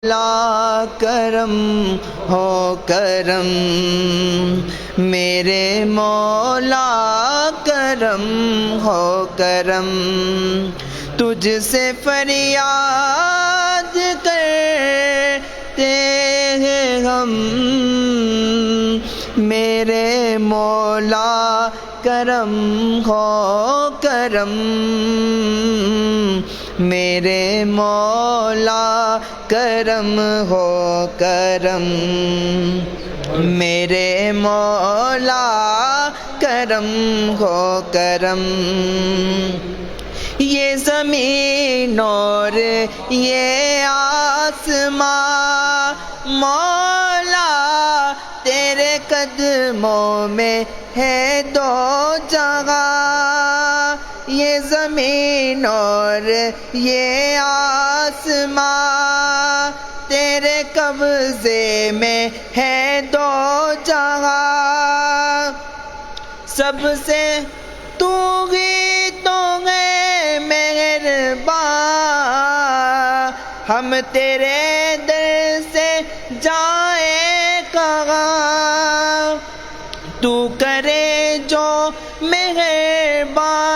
لا کرم ہو کرم میرے مولا کرم ہو کرم تجھ سے فریاد کرتے ہیں ہم میرے مولا کرم ہو کرم میرے مولا کرم ہو کرم میرے مولا کرم ہو کرم یہ زمین اور یہ آسمان مولا تیرے قدموں میں ہے دو جگہ یہ زمین اور یہ آسمان تیرے قبضے میں ہے دو جگہ سب سے تو ہی تو ہے مہربان ہم تیرے در سے جائیں کہاں تو کرے جو مہربانیاں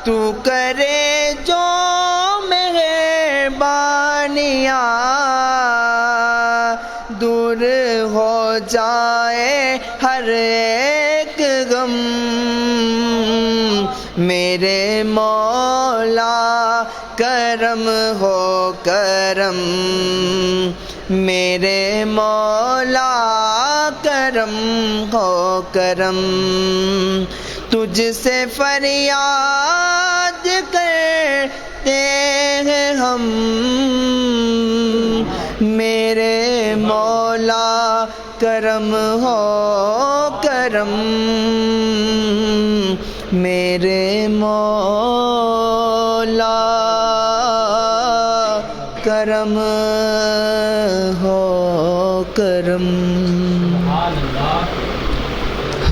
تو کرے جو مہربانیاں دور ہو جائے ہر ایک غم میرے مولا کرم ہو کرم میرے مولا کرم ہو کرم تجھ سے فریاد کرتے ہیں ہم میرے مولا کرم ہو کرم میرے مولا کرم ہو کرم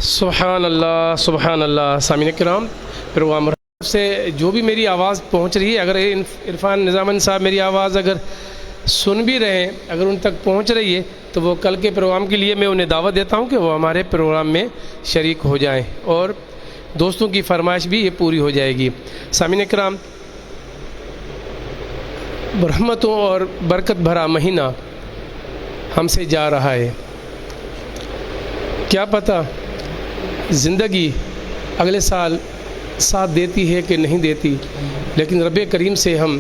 سبحان اللہ سبحان اللہ۔ سامعین کرام، پروگرام سے جو بھی میری آواز پہنچ رہی ہے، اگر عرفان نظامن صاحب میری آواز اگر سن بھی رہے ہیں، اگر ان تک پہنچ رہی ہے تو وہ کل کے پروگرام کے لیے میں انہیں دعوت دیتا ہوں کہ وہ ہمارے پروگرام میں شریک ہو جائیں اور دوستوں کی فرمائش بھی یہ پوری ہو جائے گی۔ سامعین کرام، رحمتوں اور برکت بھرا مہینہ ہم سے جا رہا ہے، کیا پتہ زندگی اگلے سال ساتھ دیتی ہے کہ نہیں دیتی، لیکن رب کریم سے ہم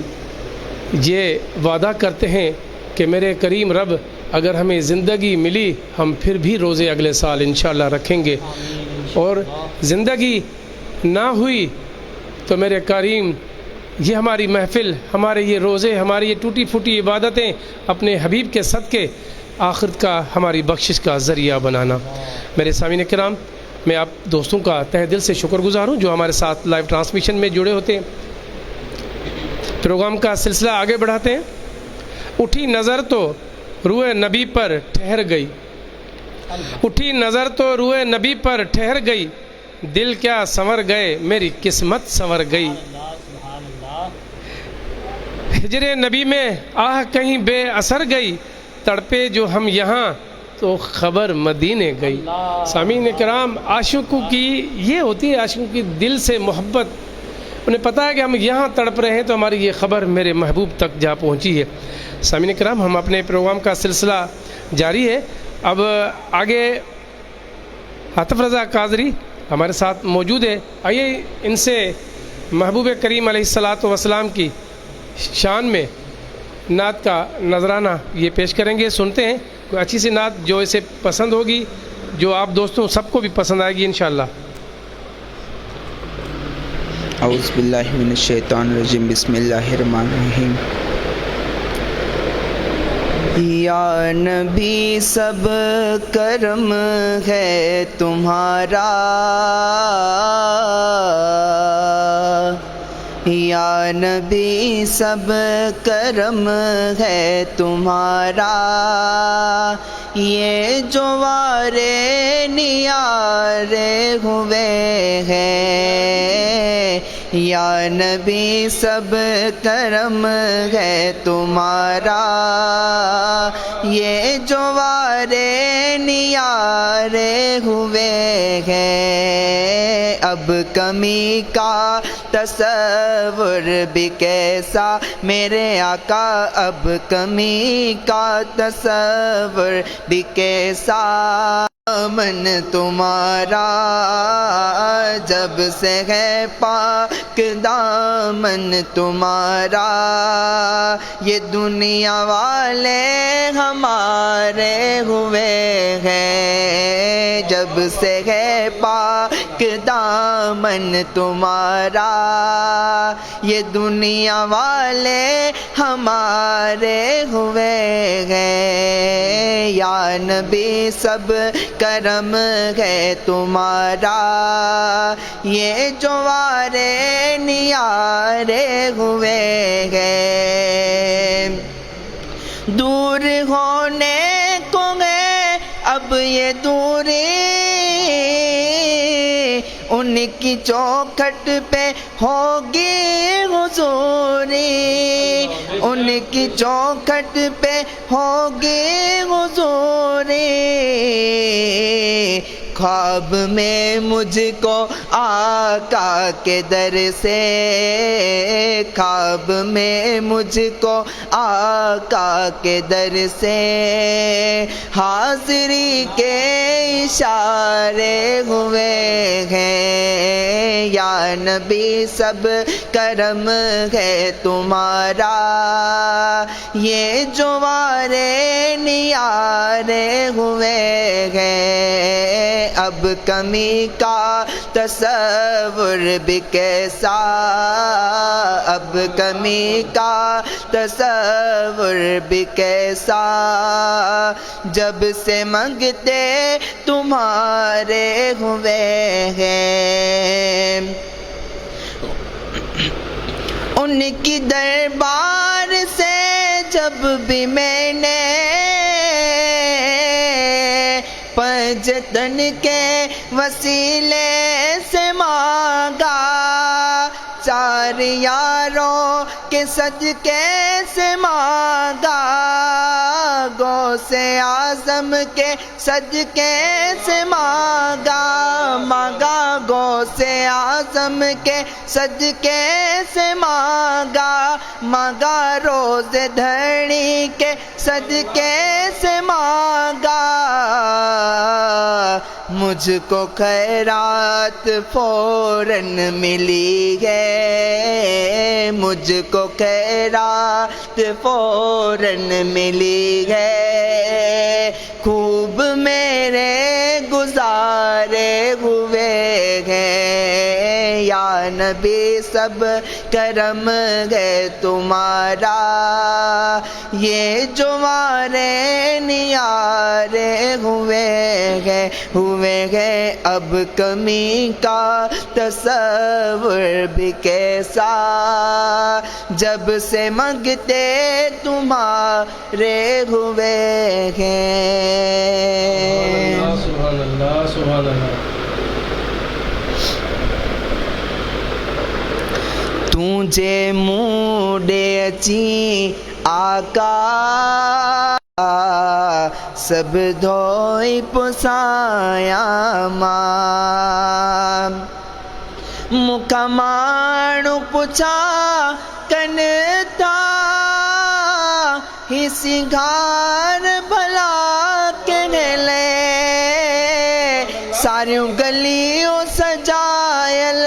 یہ وعدہ کرتے ہیں کہ میرے کریم رب اگر ہمیں زندگی ملی ہم پھر بھی روزے اگلے سال انشاءاللہ رکھیں گے، اور زندگی نہ ہوئی تو میرے کریم یہ ہماری محفل، ہمارے یہ روزے، ہماری یہ ٹوٹی پھوٹی عبادتیں اپنے حبیب کے صدقے آخرت کا ہماری بخشش کا ذریعہ بنانا۔ میرے سامعین کرام، میں آپ دوستوں کا تہ دل سے شکر گزار ہوں جو ہمارے ساتھ لائیو ٹرانسمیشن میں جڑے ہوتے ہیں، پروگرام کا سلسلہ آگے بڑھاتے ہیں۔ اٹھی نظر تو روئے نبی پر ٹھہر گئی، اٹھی نظر تو روئے نبی پر ٹھہر گئی، دل کیا سنور گئے میری قسمت سنور گئی، ہجر نبی میں آہ کہیں بے اثر گئی، تڑپے جو ہم یہاں تو خبر مدینے گئی۔ سامعین کرام، عاشقوں کی یہ ہوتی ہے، عاشقوں کی دل سے محبت، انہیں پتہ ہے کہ ہم یہاں تڑپ رہے ہیں تو ہماری یہ خبر میرے محبوب تک جا پہنچی ہے۔ سامعین کرام، ہم اپنے پروگرام کا سلسلہ جاری ہے۔ اب آگے عاطف رضا قادری ہمارے ساتھ موجود ہے، آئیے ان سے محبوب کریم علیہ الصلاۃ والسلام کی شان میں نعت کا نذرانہ یہ پیش کریں گے۔ سنتے ہیں کوئی اچھی سی نعت جو اسے پسند ہوگی، جو آپ دوستوں سب کو بھی پسند آئے گی انشاءاللہ۔ اعوذ باللہ من الشیطان الرجیم، بسم اللہ الرحمن الرحیم۔ یا نبی سب کرم ہے تمہارا، یا نبی سب کرم ہے تمہارا، یہ جو وارے نیارے ہوئے ہیں، یا نبی سب کرم ہے تمہارا، یہ جو وارے نیارے ہوئے ہیں، اب کمی کا تصور بھی کیسا میرے آقا، اب کمی کا تصور بھی کیسا، من تمہارا جب سے ہے پاک دامن تمہارا، یہ دنیا والے ہمارے ہوئے ہیں، جب سے ہے پاک دامن تمہارا، یہ دنیا والے ہمارے ہوئے ہیں، یا نبی سب کرم ہے تمہارا، یہ جو وارے نیارے ہوئے ہیں، دور ہونے کو ہے اب یہ دوری، ان کی چوکھٹ پہ ہوگی حضوری، ان کی چوکھٹ پہ ہوگی حضوری، خواب میں مجھ کو آقا کے در سے، خواب میں مجھ کو آقا کے در سے، حاضری کے اشارے ہوئے ہیں، یا نبی سب کرم ہے تمہارا، یہ جو وارے نیارے ہوئے ہیں، اب کمی کا تصور بھی کیسا، اب کمی کا تصور بھی کیسا، جب سے منگتے تمہارے ہوئے ہیں، ان کی دربار سے جب بھی میں نے پنجتن کے وسیلے سے مانگا، چار یاروں کے صدقے سے مانگا، غوث اعظم کے صدقے سے مانگا، مانگا غوث اعظم کے صدقے سے مانگا، مانگا روز دھڑی کے صدقے سے مانگا، مجھ کو خیرات فوراً ملی ہے، مجھ کو خیرات فوراً ملی ہے، خوب میرے گزارے ہوئے ہیں، یا نبی سب کرم ہے تمہارا، یہ جو وارے نیارے ہوئے ہیں، اب کمی کا تصور بھی کیسا، جب سے منگتے تمہارے ہوئے ہیں۔ سبحان اللہ سبحان اللہ۔ تجھے موڈے اچی آقا سب دھوئی پسایا ماں، مکھا مانو پچھا کنتا ہی سنگھار بھلا کے لے، ساریوں گلیوں سجائل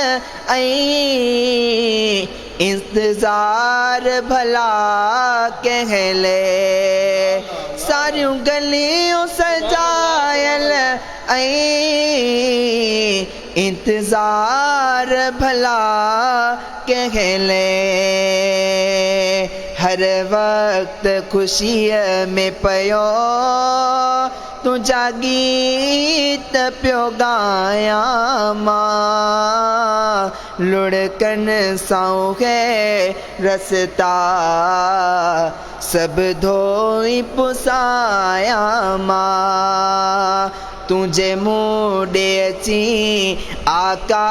ائی انتظار بھلا کہ لے، ساریوں گلیوں سجائل ائی انتظار بھلا کہ لے، ہر وقت خوشی میں پیو تجھا گیت پیو گایا ماں، لڑکن ساؤں ہے رستا سب دھوئی پسایا ماں، تجھے موڈے اچی آقا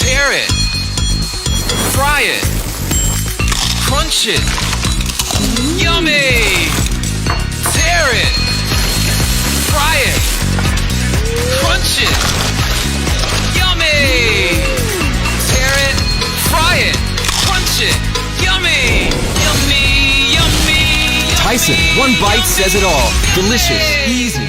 Tear it, fry it, crunch it, yummy! Tear it, fry it, crunch it, yummy! Tear it, fry it, crunch it, yummy! Yummy, yummy, yummy! Tyson, one bite says it all. Delicious, easy.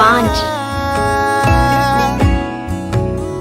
5।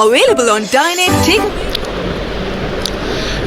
Available on Dine In Take.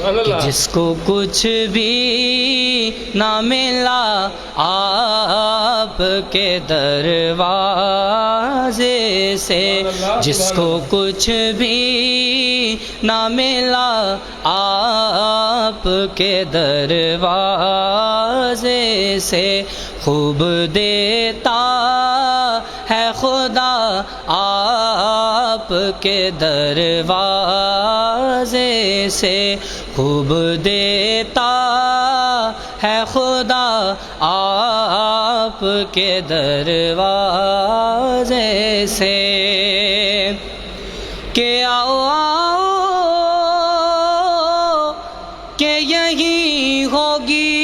کہ جس کو کچھ بھی نہ ملا آپ کے دروازے سے، جس کو کچھ بھی نہ ملا آپ کے دروازے سے، خوب دیتا ہے خدا آپ کے دروازے سے، خوب دیتا ہے خدا آپ کے دروازے سے، کہ آؤ آؤ کہ یہی ہوگی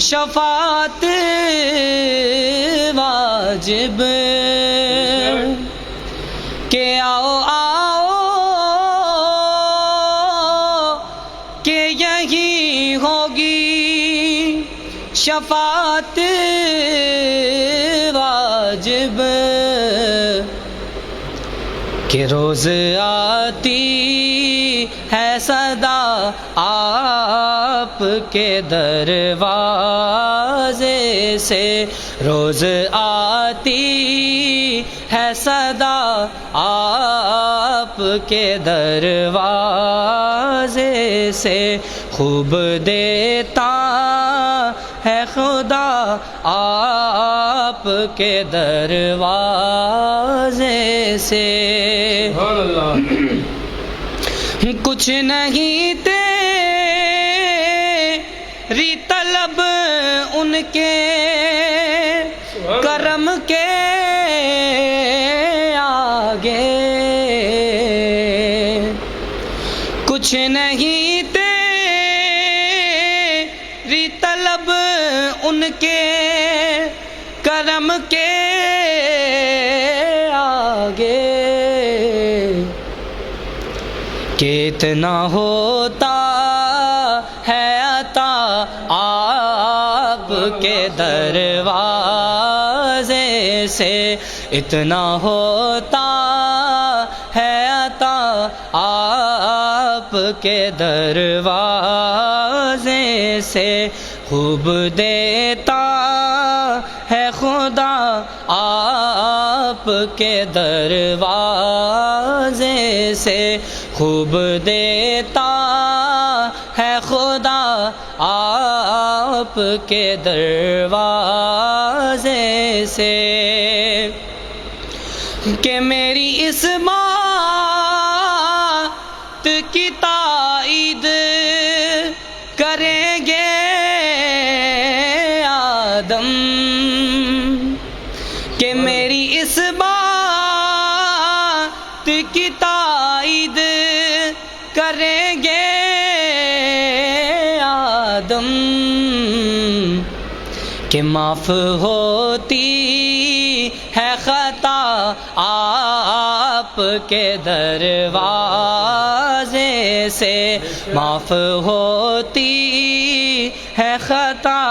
شفاعت واجب، کہ آؤ آؤ کہ یہی ہوگی شفاعت واجب، کہ روز آتی ہے صدا آپ کے دروازے سے، روز آتی ہے صدا آپ کے دروازے سے، خوب دیتا ہے خدا آپ کے دروازے سے، کچھ نہیں تیری طلب ان کے کرم کے آگے، کچھ نہیں تیری طلب ان کے کرم کے آگے، کہ اتنا ہوتا ہے عطا آپ کے دروازے سے، اتنا ہوتا ہے عطا آپ کے دروازے سے، خوب دیتا ہے خدا آپ کے دروازے سے، خوب دیتا ہے خدا آپ کے دروازے سے، کہ میری اس بات کی تائید کریں گے آدم، کہ میری اس بات کی تائید کریں گے آدم، کہ معاف ہوتی ہے خطا آپ کے دروازے سے، معاف ہوتی ہے خطا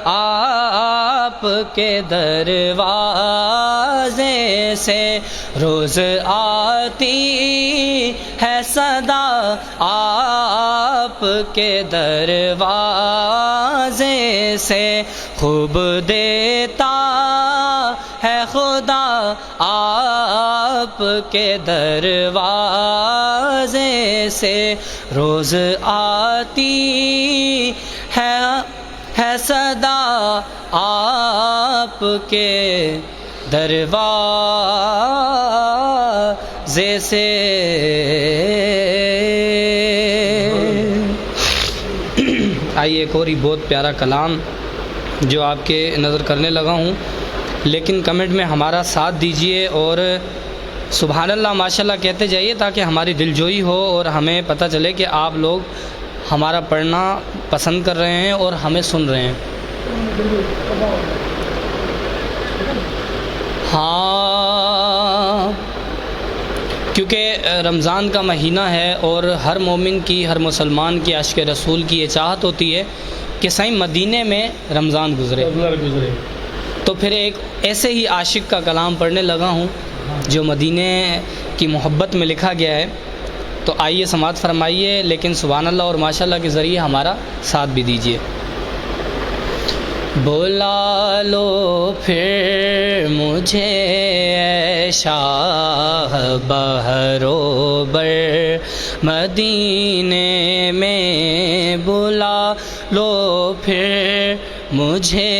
آپ کے دروازے سے، روز آتی ہے صدا آپ کے دروازے سے، خوب دیتا ہے خدا آپ کے دروازے سے، روز آتی ہے صدا آپ کے دروازے سے۔ آئیے ایک اور ہی بہت پیارا کلام جو آپ کے نظر کرنے لگا ہوں، لیکن کمنٹ میں ہمارا ساتھ دیجئے اور سبحان اللہ ماشاءاللہ کہتے جائیے تاکہ ہماری دلجوئی ہو اور ہمیں پتہ چلے کہ آپ لوگ ہمارا پڑھنا پسند کر رہے ہیں اور ہمیں سن رہے ہیں۔ ہاں، کیونکہ رمضان کا مہینہ ہے اور ہر مومن کی، ہر مسلمان کی، عاشق رسول کی یہ چاہت ہوتی ہے کہ صحیح مدینے میں رمضان گزرے، تو پھر ایک ایسے ہی عاشق کا کلام پڑھنے لگا ہوں جو مدینے کی محبت میں لکھا گیا ہے تو آئیے سماعت فرمائیے، لیکن سبحان اللہ اور ماشاء اللہ کے ذریعے ہمارا ساتھ بھی دیجیے۔ بلا لو پھر مجھے اے شاہ بہرو بر، مدینے میں بلا لو پھر مجھے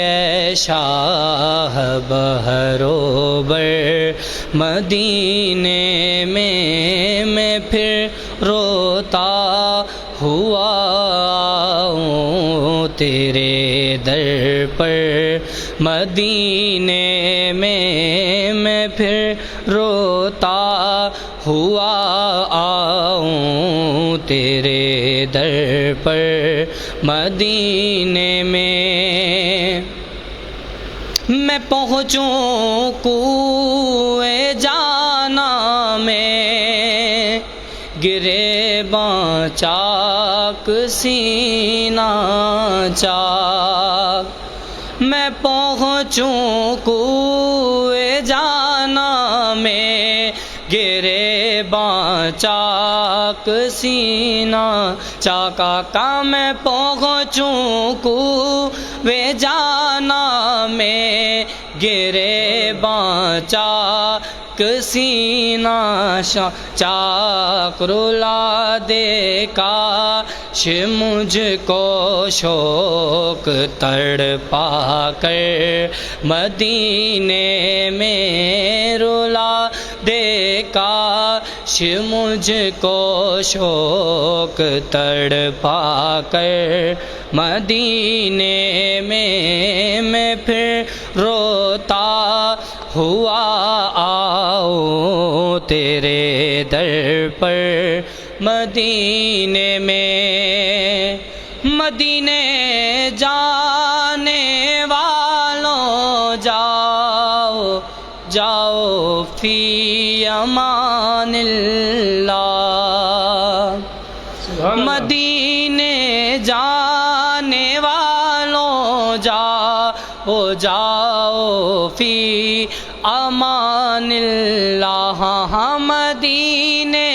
اے شاہ بہرو بر، مدینے میں پھر روتا ہوا آؤں تیرے در پر، مدینے میں پھر روتا ہوا آؤں تیرے در پر، مدینے میں پہنچوں کوئے جانا میں، گرے باں چاک سینہ چاک، میں پہنچوں کوئے جانا میں، گرے باں چاک سینہ چاک، آقا میں پہنچوں کوئے جانا میں، گرے باں چاک سینہ چاک، رلا دے کاش مجھ کو شوق تڑپا کر، مدینے میں رلا دے کاش مجھ کو شوق تڑپا کر، مدینے میں پھر روتا ہوا آؤں تیرے در پر، مدینے میں، مدینے جانے والوں جاؤ جاؤ فی امان اللہ، مدینے جانے والوں جاؤ جاؤ فی امان اللہ، مدینے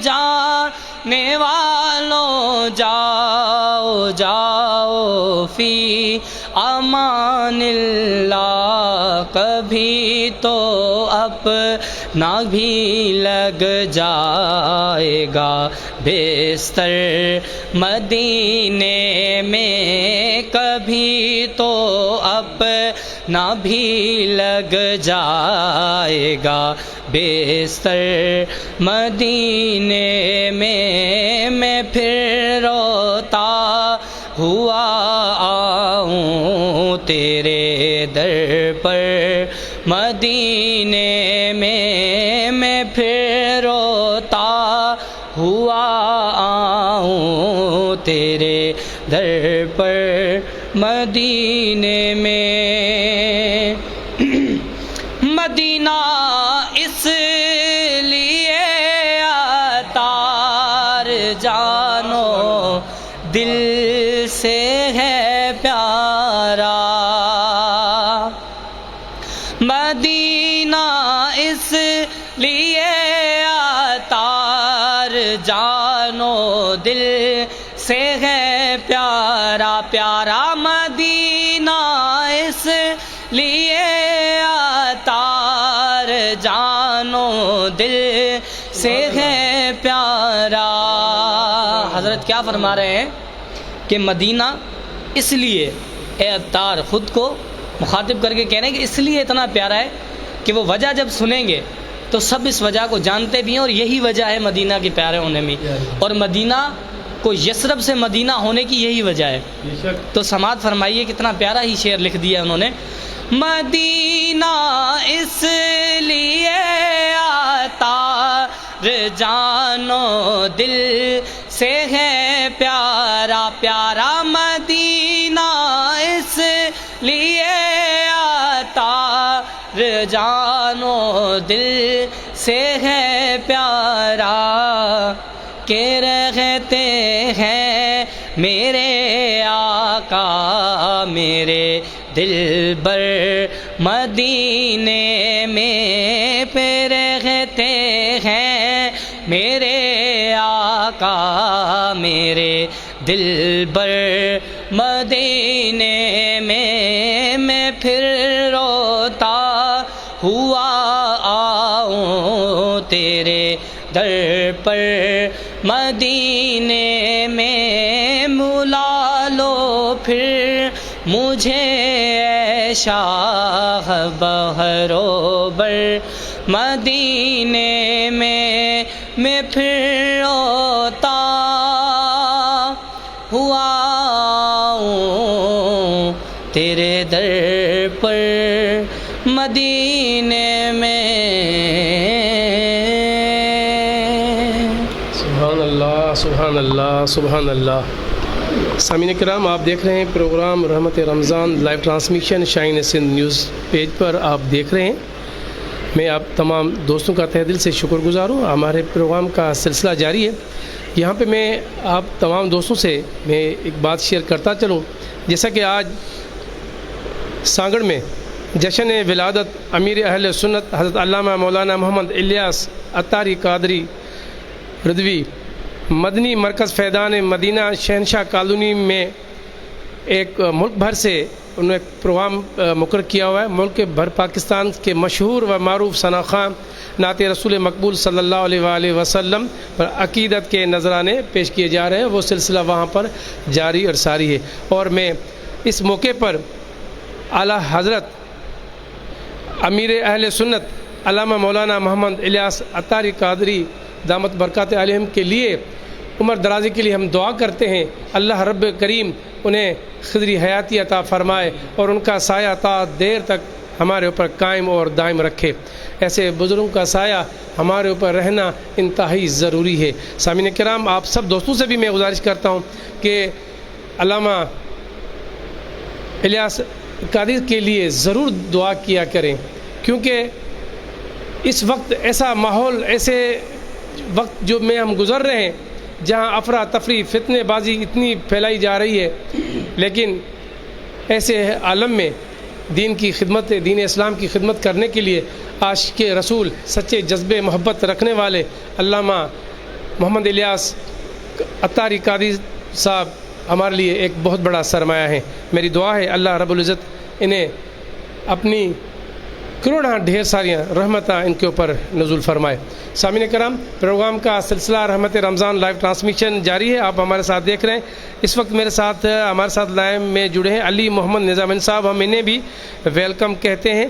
جانے والوں جاؤ جاؤ فی امان اللہ، کبھی تو اپنا بھی لگ جائے گا بستر مدینے میں، کبھی تو اپنا بھی لگ جائے گا بستر مدینے میں پھر روتا ہوا آؤں تیرے در پر، مدینے میں پھر روتا ہوا آؤں تیرے در پر، مدینے میں۔ مدینہ اس لیے عطار جانو دل سے ہے پیارا، مدینہ اس لیے عطار جانو دل سے ہے پیارا، پیارا مدینہ اس لیے عطار جانو دل سے ہے پیارا۔ حضرت کیا فرما رہے ہیں کہ مدینہ اس لیے، اے عطار خود کو مخاطب کر کے کہہ رہے ہیں کہ اس لیے اتنا پیارا ہے کہ وہ وجہ جب سنیں گے تو سب اس وجہ کو جانتے بھی ہیں، اور یہی وجہ ہے مدینہ کے پیارے ہونے میں، اور مدینہ کو یثرب سے مدینہ ہونے کی یہی وجہ ہے۔ تو سماعت فرمائیے کتنا پیارا ہی شعر لکھ دیا انہوں نے۔ مدینہ اس لیے عطار جانو دل سے ہے پیارا، پیارا مدینہ اس لیے عطار جانو دل سے ہے پیارا، کہ رہتے ہیں میرے آقا میرے دل بر مدینے میں، پہ رہتے ہیں میرے آقا میرے دل بر مدینے میں پھر روتا ہوا آؤں تیرے در پر مدینے میں بلا لو پھر مجھے اے شاہ بہرو بر مدینے میں پھر روتا ہوا ہوں تیرے در پر مدینے میں۔ سبحان اللہ سبحان اللہ سبحان اللہ۔ سامعین کرام، آپ دیکھ رہے ہیں پروگرام رحمت رمضان لائیو ٹرانسمیشن شاہین سندھ نیوز پیج پر آپ دیکھ رہے ہیں۔ میں آپ تمام دوستوں کا تہ دل سے شکر گزار ہوں۔ ہمارے پروگرام کا سلسلہ جاری ہے۔ یہاں پہ میں آپ تمام دوستوں سے میں ایک بات شیئر کرتا چلوں، جیسا کہ آج سانگڑ میں جشن ولادت امیر اہل سنت حضرت علامہ مولانا محمد الیاس اتاری قادری رضوی مدنی مرکز فیضان مدینہ شہنشاہ کالونی میں ایک ملک بھر سے انہوں نے ایک پروگرام مقرر کیا ہوا ہے۔ ملک بھر پاکستان کے مشہور و معروف ثنا خواں نعت رسول مقبول صلی اللہ علیہ وآلہ وسلم پر عقیدت کے نذرانے پیش کیے جا رہے ہیں۔ وہ سلسلہ وہاں پر جاری اور ساری ہے، اور میں اس موقع پر اعلیٰ حضرت امیر اہل سنت علامہ مولانا محمد الیاس اتاری قادری دامت برکات علیہم کے لیے عمر درازی کے لیے ہم دعا کرتے ہیں۔ اللہ رب کریم انہیں خضری حیاتی عطا فرمائے اور ان کا سایہ تا دیر تک ہمارے اوپر قائم اور دائم رکھے۔ ایسے بزرگوں کا سایہ ہمارے اوپر رہنا انتہائی ضروری ہے۔ سامعین کرام، آپ سب دوستوں سے بھی میں گزارش کرتا ہوں کہ علامہ الیاس قادری کے لیے ضرور دعا کیا کریں، کیونکہ اس وقت ایسا ماحول، ایسے وقت جو میں ہم گزر رہے ہیں جہاں افراتفری فتنے بازی اتنی پھیلائی جا رہی ہے، لیکن ایسے عالم میں دین کی خدمت، دین اسلام کی خدمت کرنے کے لیے عاشق رسول، سچے جذبے محبت رکھنے والے علامہ محمد الیاس اتاری قادری صاحب ہمارے لیے ایک بہت بڑا سرمایہ ہے۔ میری دعا ہے اللہ رب العزت انہیں اپنی کروڑاں ڈھیر ساریاں رحمتاں ان کے اوپر نزول فرمائے۔ سامعین کرام، پروگرام کا سلسلہ رحمت رمضان لائیو ٹرانسمیشن جاری ہے، آپ ہمارے ساتھ دیکھ رہے ہیں۔ اس وقت ہمارے ساتھ لائیو میں جڑے ہیں علی محمد نظام صاحب، ہم انہیں بھی ویلکم کہتے ہیں،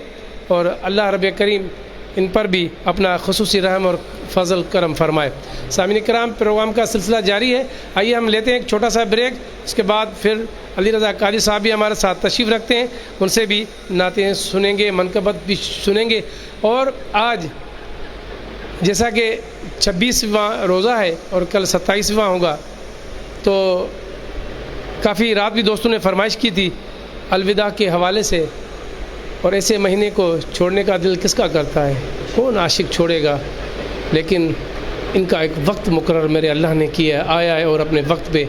اور اللہ رب کریم ان پر بھی اپنا خصوصی رحم اور فضل کرم فرمائے۔ سامعین کرام، پروگرام کا سلسلہ جاری ہے، آئیے ہم لیتے ہیں ایک چھوٹا سا بریک، اس کے بعد پھر علی رضا قادری صاحب بھی ہمارے ساتھ تشریف رکھتے ہیں، ان سے بھی نعتیں سنیں گے، منقبت بھی سنیں گے۔ اور آج جیسا کہ 26واں روزہ ہے اور کل 27واں ہوگا، تو کافی رات بھی دوستوں نے فرمائش کی تھی الوداع کے حوالے سے، اور ایسے مہینے کو چھوڑنے کا دل کس کا کرتا ہے، کون عاشق چھوڑے گا، لیکن ان کا ایک وقت مقرر میرے اللہ نے کیا ہے، آیا ہے، اور اپنے وقت پہ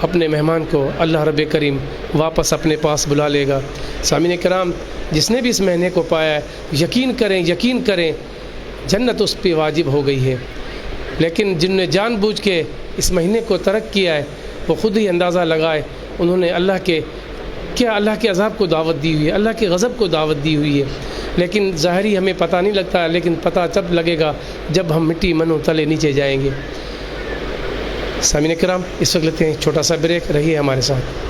اپنے مہمان کو اللہ رب کریم واپس اپنے پاس بلا لے گا۔ سامعین کرام، جس نے بھی اس مہینے کو پایا ہے، یقین کریں جنت اس پہ واجب ہو گئی ہے، لیکن جن نے جان بوجھ کے اس مہینے کو ترک کیا ہے وہ خود ہی اندازہ لگائے، انہوں نے اللہ کے عذاب کو دعوت دی ہوئی ہے، اللہ کے غضب کو دعوت دی ہوئی ہے، لیکن ظاہری ہمیں پتہ نہیں لگتا، لیکن پتہ تب لگے گا جب ہم مٹی منوں تلے نیچے جائیں گے۔ سامعین کرام، اس وقت لیتے ہیں چھوٹا سا بریک، رہیے ہمارے ساتھ۔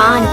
5।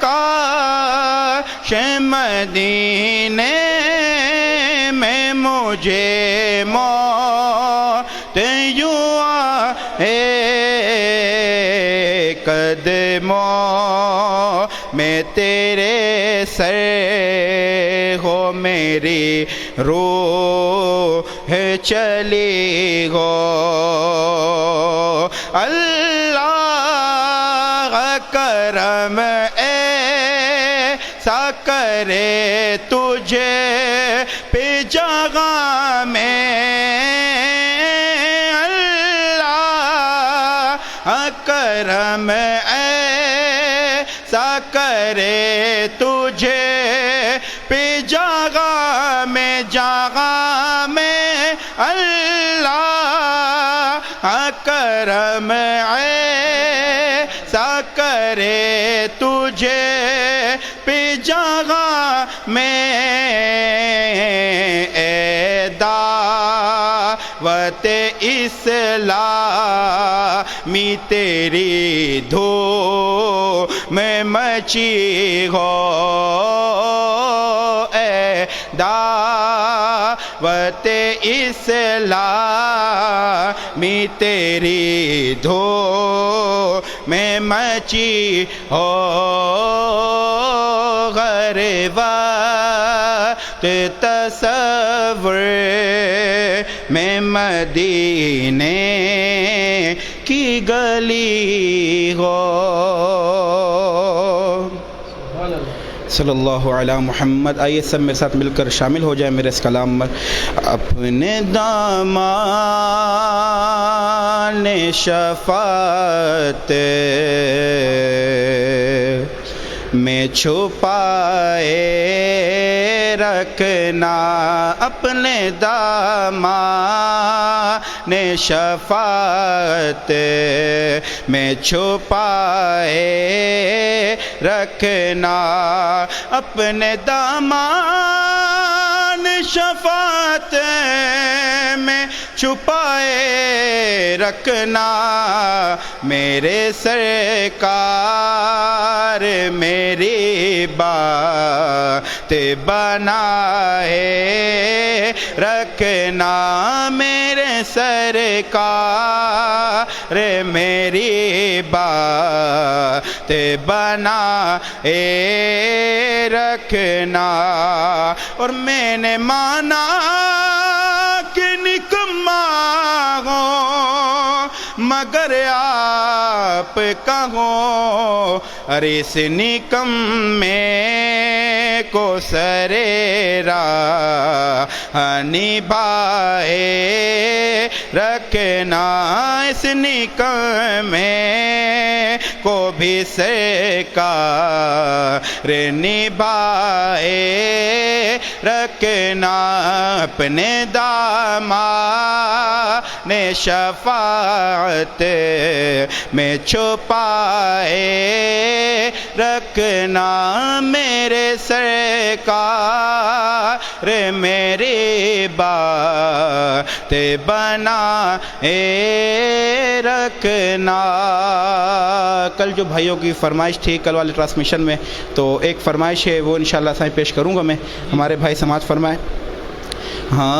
کاش مدینے میں مجھے موت یوں آئے قدموں میں تیرے سر ہو میری روح چلی ہو اللہ کرم ایسا کرے تجھے پہ جگہ میں اللہ کرم ایسا کرے تجھے پہ جگہ میں اللہ کرم ایسا کرے تجھے پہ جگہ میں اے دعوت اسلامی تیری دھوم میں مچی ہو اے دعوت اسلامی تیری دھوم میں مچی ہو غربت تصور میں مدینے کی گلی ہو صلی اللہ علی محمد. آئیے سب میرے ساتھ مل کر شامل ہو جائیں میرے اس کلام میں. اپنے دامان شفاعت میں چھپائے رکھنا اپنے دامان شفاعت میں چھپائے رکھنا اپنے دامان شفاعت میں چھپائے رکھنا میرے سرکار میری بات بنائے رکھنا میرے سرکار میری بات بنائے رکھنا. اور میں نے مانا کہ نکما ہوں مگر آپ کہو ارے اس نکمے کو سرے راہ نبھائے رکھنا اس نکمے کو بھی سرکار نبھائے رکھنا اپنے دامان شفاعت میں چھپائے رکھنا میرے سرکار میری بات بنائے رکھنا. کل جو بھائیوں کی فرمائش تھی کل والے ٹرانسمیشن میں تو ایک فرمائش ہے وہ انشاءاللہ سائیں پیش کروں گا میں. ہمارے بھائی سماعت فرمائے. ہاں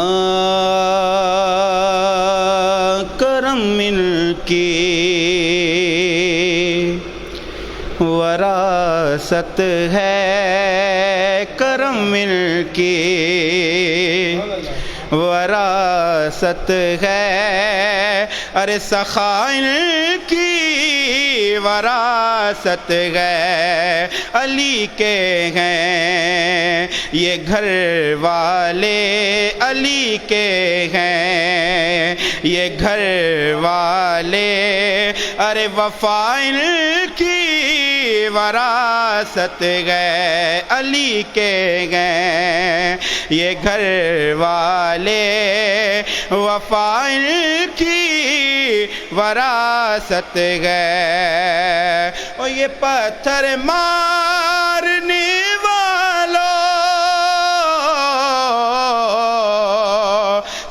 کرم مل کی وراثت ہے کرم مل کی وراثت ہے ارے سخائن کی وراثت ہے علی کے ہیں یہ گھر والے علی کے ہیں یہ گھر والے ارے وفائن کی وراثت ہے علی کے ہیں یہ گھر والے وفائن کی وراثت ہے. اور یہ پتھر مارنے والوں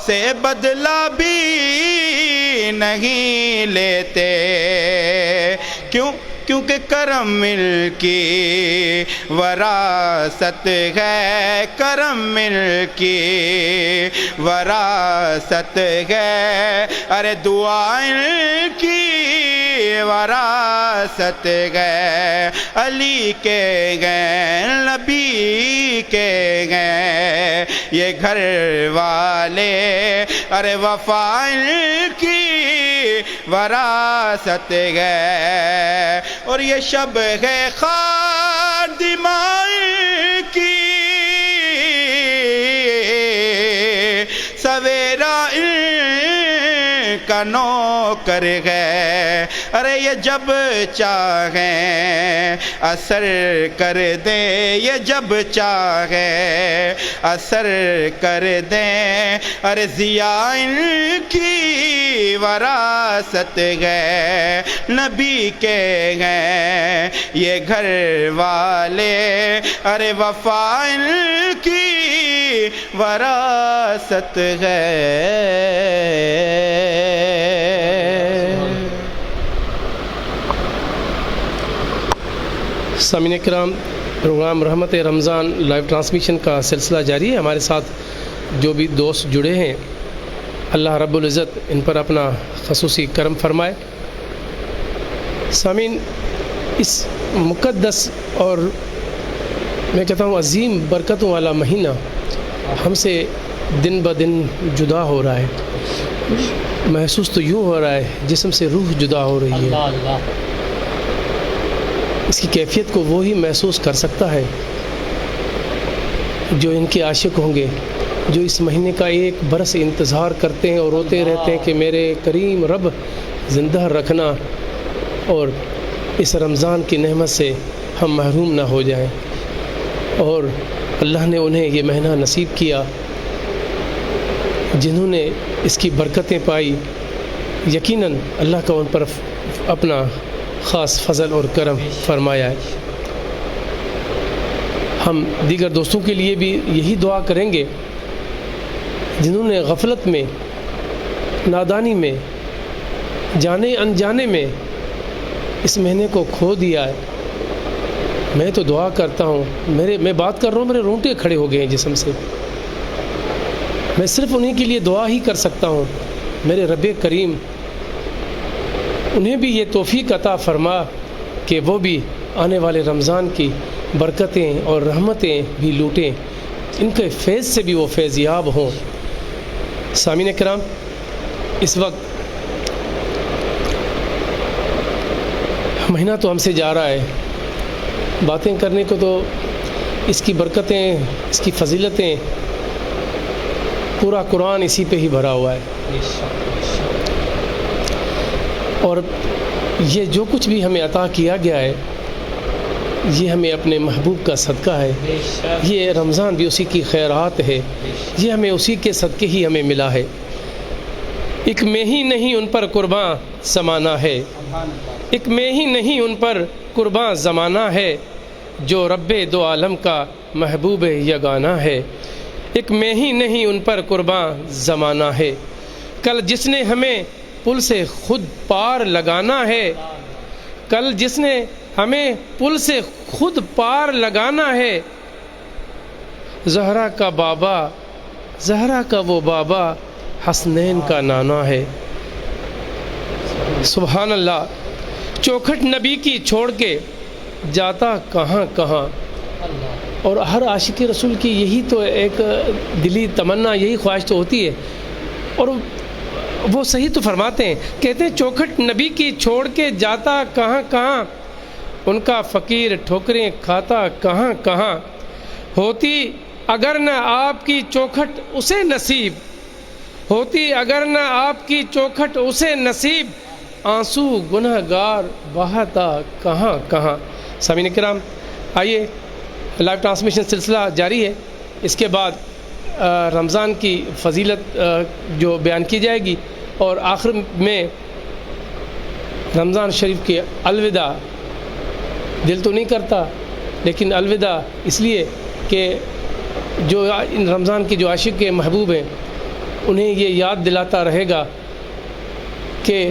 سے بدلہ بھی نہیں نہیں لیتے. کیوں؟ کیونکہ کرم مل کی وراثت ہے، کرم مل کی وراثت ہے، ارے دعائیں کی وراثت ہے. علی کے گئے نبی کے گئے یہ گھر والے، ارے وفا کی وراثت ہے. اور یہ شب ہے خادمہ کی، سویرا کا نوکر ہے. ارے یہ جب چاہیں اثر کر دیں، یہ جب چاہیں اثر کر دیں. ارے ضیاء کی وراثت ہے، نبی کے ہیں یہ گھر والے، ارے وفا کی وراثت ہے. سامعین کرام، پروگرام رحمت رمضان لائیو ٹرانسمیشن کا سلسلہ جاری ہے. ہمارے ساتھ جو بھی دوست جڑے ہیں، اللہ رب العزت ان پر اپنا خصوصی کرم فرمائے. سامعین، اس مقدس اور میں کہتا ہوں عظیم برکتوں والا مہینہ ہم سے دن بدن جدا ہو رہا ہے. محسوس تو یوں ہو رہا ہے جسم سے روح جدا ہو رہی ہے. اس کی کیفیت کو وہی محسوس کر سکتا ہے جو ان کے عاشق ہوں گے، جو اس مہینے کا ایک برس انتظار کرتے ہیں اور روتے رہتے ہیں کہ میرے کریم رب زندہ رکھنا اور اس رمضان کی نعمت سے ہم محروم نہ ہو جائیں. اور اللہ نے انہیں یہ مہینہ نصیب کیا. جنہوں نے اس کی برکتیں پائی، یقیناً اللہ کا ان پر اپنا خاص فضل اور کرم فرمایا ہے. ہم دیگر دوستوں کے لیے بھی یہی دعا کریں گے جنہوں نے غفلت میں، نادانی میں، جانے انجانے میں اس مہینے کو کھو دیا ہے. میں تو دعا کرتا ہوں، میں بات کر رہا ہوں، میرے رونگٹے کھڑے ہو گئے ہیں جسم سے. میں صرف انہیں کے لیے دعا ہی کر سکتا ہوں، میرے رب کریم انہیں بھی یہ توفیق عطا فرما کہ وہ بھی آنے والے رمضان کی برکتیں اور رحمتیں بھی لوٹیں، ان کے فیض سے بھی وہ فیض یاب ہوں. سامعین کرام، اس وقت مہینہ تو ہم سے جا رہا ہے، باتیں کرنے کو تو اس کی برکتیں، اس کی فضیلتیں، پورا قرآن اسی پہ ہی بھرا ہوا ہے. اور یہ جو کچھ بھی ہمیں عطا کیا گیا ہے یہ ہمیں اپنے محبوب کا صدقہ ہے. یہ رمضان بھی اسی کی خیرات ہے، یہ ہمیں اسی کے صدقے ہی ہمیں ملا ہے. ایک میں ہی نہیں ان پر قرباں زمانہ ہے، ایک میں ہی نہیں ان پر قرباں زمانہ ہے، جو رب دو عالم کا محبوب یگانہ ہے. ایک میں ہی نہیں ان پر قرباں زمانہ ہے. کل جس نے ہمیں پل سے خود پار لگانا ہے، کل جس نے ہمیں پل سے خود پار لگانا ہے، زہرا کا بابا، زہرا کا وہ بابا حسنین کا نانا ہے. سبحان اللہ. چوکھٹ نبی کی چھوڑ کے جاتا کہاں کہاں. اور ہر عاشق رسول کی یہی تو ایک دلی تمنا، یہی خواہش تو ہوتی ہے. اور وہ صحیح تو فرماتے ہیں، کہتے ہیں چوکھٹ نبی کی چھوڑ کے جاتا کہاں کہاں، ان کا فقیر ٹھوکریں کھاتا کہاں کہاں. ہوتی اگر نہ آپ کی چوکھٹ اسے نصیب، ہوتی اگر نہ آپ کی چوکھٹ اسے نصیب، آنسو گناہ گار بہاتا کہاں کہاں. سامعین کرام، آئیے لائیو ٹرانسمیشن سلسلہ جاری ہے. اس کے بعد رمضان کی فضیلت جو بیان کی جائے گی، اور آخر میں رمضان شریف کے الوداع. دل تو نہیں کرتا، لیکن الوداع اس لیے کہ جو ان رمضان کے جو عاشق کے محبوب ہیں انہیں یہ یاد دلاتا رہے گا کہ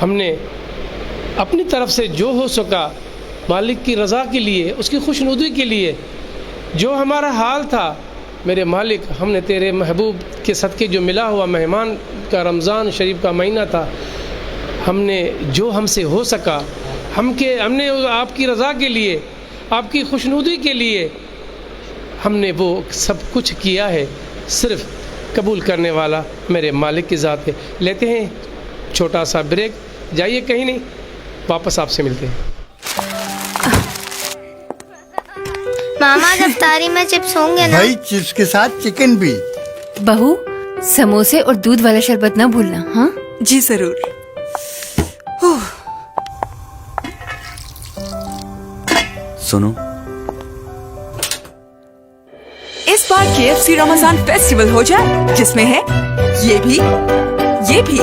ہم نے اپنی طرف سے جو ہو سکا مالک کی رضا کے لیے، اس کی خوشنودی کے لیے، جو ہمارا حال تھا میرے مالک، ہم نے تیرے محبوب کے صدقے جو ملا ہوا مہمان کا رمضان شریف کا مہینہ تھا، ہم نے جو ہم سے ہو سکا ہم نے آپ کی رضا کے لیے، آپ کی خوشنودی کے لیے ہم نے وہ سب کچھ کیا ہے. صرف قبول کرنے والا میرے مالک کی ذات ہے. لیتے ہیں چھوٹا سا بریک، جائیے کہیں نہیں، واپس آپ سے ملتے ہیں. ماما جب تاری میں چپس ہوں گے نا. بھائی چپس کے ساتھ چکن بھی. بہو سموسے اور دودھ والا شربت نہ بھولنا. ہاں جی ضرور. سنو، اس بار KFC رمضان فیسٹیول ہو جائے جس میں ہے یہ بھی، یہ بھی،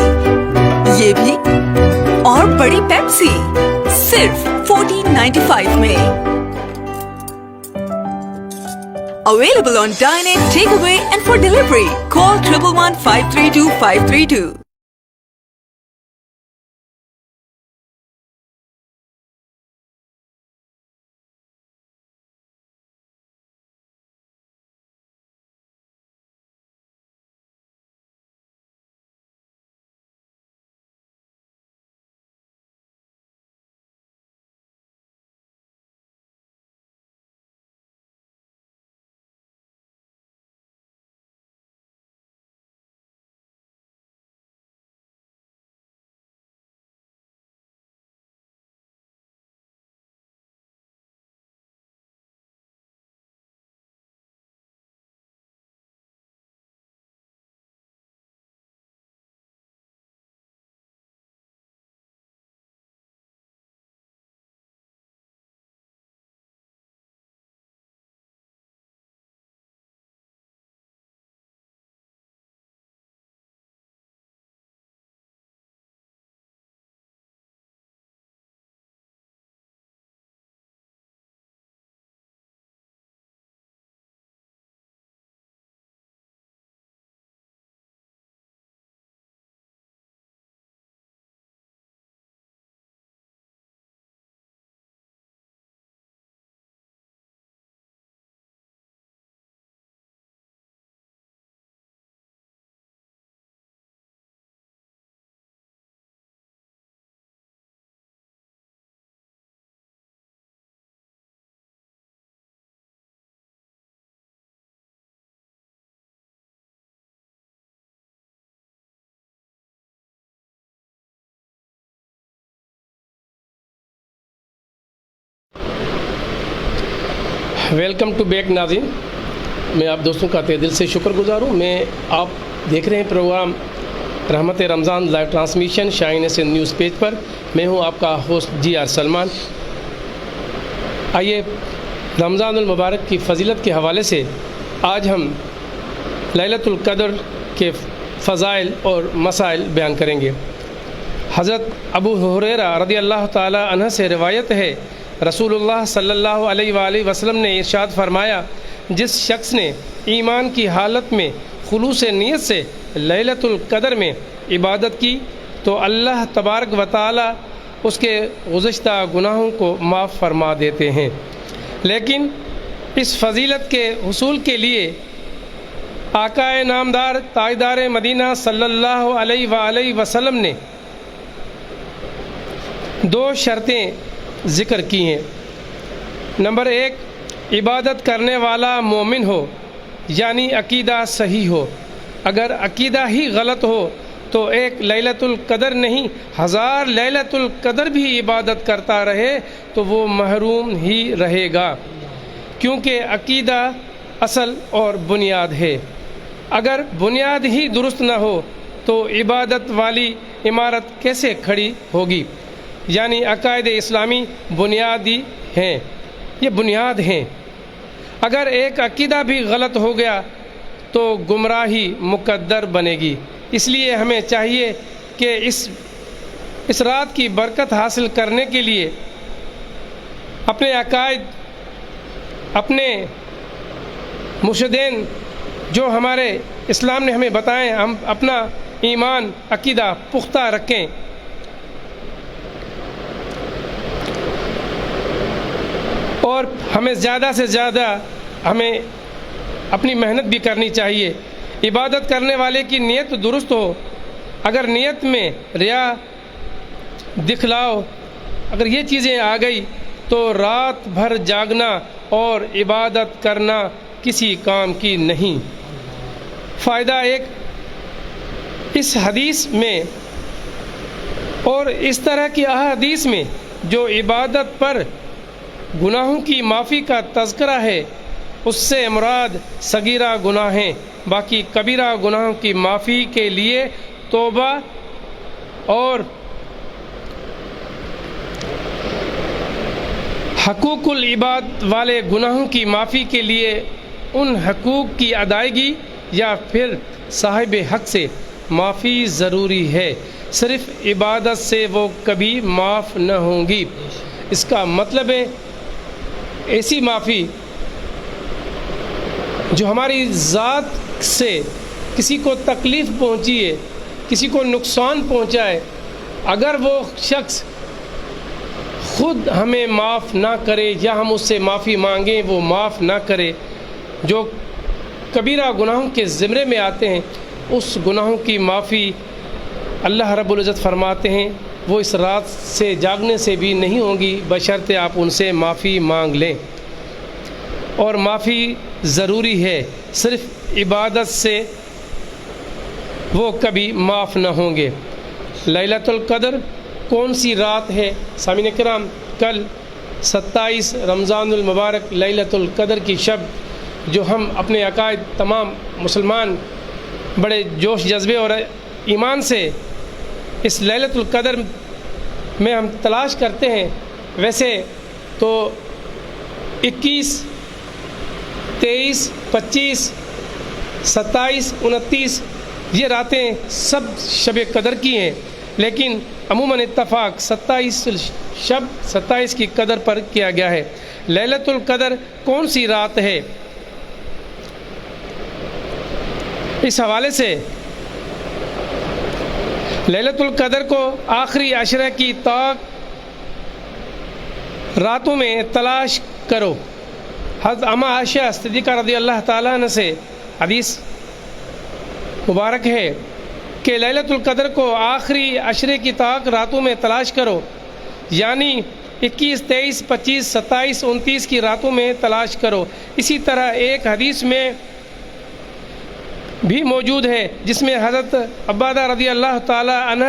یہ بھی اور بڑی پیپسی صرف 14.95 میں. Available on dine-in, takeaway and for delivery. Call 111-532-532. Welcome to back ناظرین، میں آپ دوستوں کا تہ دل سے شکر گزار ہوں. میں آپ دیکھ رہے ہیں پروگرام رحمت رمضان لائیو ٹرانسمیشن شاہین سندھ نیوز پیج پر. میں ہوں آپ کا ہوسٹ GR سلمان. آئیے رمضان المبارک کی فضیلت کے حوالے سے آج ہم لیلۃ القدر کے فضائل اور مسائل بیان کریں گے. حضرت ابو ہریرہ رضی اللہ تعالی عنہ سے روایت ہے، رسول اللہ صلی اللہ علیہ وآلہ وسلم نے ارشاد فرمایا، جس شخص نے ایمان کی حالت میں خلوص نیت سے لیلۃ القدر میں عبادت کی تو اللہ تبارک و تعالی اس کے گزشتہ گناہوں کو معاف فرما دیتے ہیں. لیکن اس فضیلت کے حصول کے لیے آقا نامدار تاجدار مدینہ صلی اللہ علیہ وآلہ وسلم نے دو شرطیں ذکر کی ہیں. نمبر 1، عبادت کرنے والا مومن ہو، یعنی عقیدہ صحیح ہو. اگر عقیدہ ہی غلط ہو تو ایک لیلۃ القدر نہیں 1000 لیلۃ القدر بھی عبادت کرتا رہے تو وہ محروم ہی رہے گا، کیونکہ عقیدہ اصل اور بنیاد ہے. اگر بنیاد ہی درست نہ ہو تو عبادت والی عمارت کیسے کھڑی ہوگی؟ یعنی عقائد اسلامی بنیادی ہیں، یہ بنیاد ہیں. اگر ایک عقیدہ بھی غلط ہو گیا تو گمراہی مقدر بنے گی. اس لیے ہمیں چاہیے کہ اس رات کی برکت حاصل کرنے کے لیے اپنے عقائد، اپنے مرشدین جو ہمارے اسلام نے ہمیں بتائیں، ہم اپنا ایمان عقیدہ پختہ رکھیں. اور ہمیں زیادہ سے زیادہ ہمیں اپنی محنت بھی کرنی چاہیے. عبادت کرنے والے کی نیت درست ہو. اگر نیت میں ریا، دکھلاؤ، اگر یہ چیزیں آ گئی تو رات بھر جاگنا اور عبادت کرنا کسی کام کی نہیں. فائدہ ایک اس حدیث میں اور اس طرح کی احادیث میں جو عبادت پر گناہوں کی معافی کا تذکرہ ہے، اس سے مراد صغیرہ گناہ ہیں. باقی کبیرہ گناہوں کی معافی کے لیے توبہ اور حقوق العباد والے گناہوں کی معافی کے لیے ان حقوق کی ادائیگی یا پھر صاحب حق سے معافی ضروری ہے. صرف عبادت سے وہ کبھی معاف نہ ہوں گی. اس کا مطلب ہے ایسی معافی جو ہماری ذات سے کسی کو تکلیف پہنچی ہے، کسی کو نقصان پہنچائے، اگر وہ شخص خود ہمیں معاف نہ کرے یا ہم اس سے معافی مانگیں وہ معاف نہ کرے، جو کبیرہ گناہوں کے زمرے میں آتے ہیں، اس گناہوں کی معافی اللہ رب العزت فرماتے ہیں وہ اس رات سے جاگنے سے بھی نہیں ہوں گی بشرطے آپ ان سے معافی مانگ لیں. اور معافی ضروری ہے، صرف عبادت سے وہ کبھی معاف نہ ہوں گے. لیلۃ القدر کون سی رات ہے؟ سامعین کرام، کل 27 رمضان المبارک لیلۃ القدر کی شب جو ہم اپنے عقائد تمام مسلمان بڑے جوش جذبے اور ایمان سے اس لیلۃ القدر میں ہم تلاش کرتے ہیں. ویسے تو 21، 23، 25، 27، 29 یہ راتیں سب شب قدر کی ہیں، لیکن عموماً اتفاق 27 کی قدر پر کیا گیا ہے. لیلۃ القدر کون سی رات ہے؟ اس حوالے سے لیلۃ القدر کو آخری عشرہ کی طاق راتوں میں تلاش کرو. حضرت اما عائشہ صدیقہ رضی اللہ تعالیٰ عنہ سے حدیث مبارک ہے کہ لیلۃ القدر کو آخری عشرے کی طاق راتوں میں تلاش کرو، یعنی 21، 23، 25، 27، 29 کی راتوں میں تلاش کرو. اسی طرح ایک حدیث میں بھی موجود ہے جس میں حضرت عبادہ رضی اللہ تعالی عنہ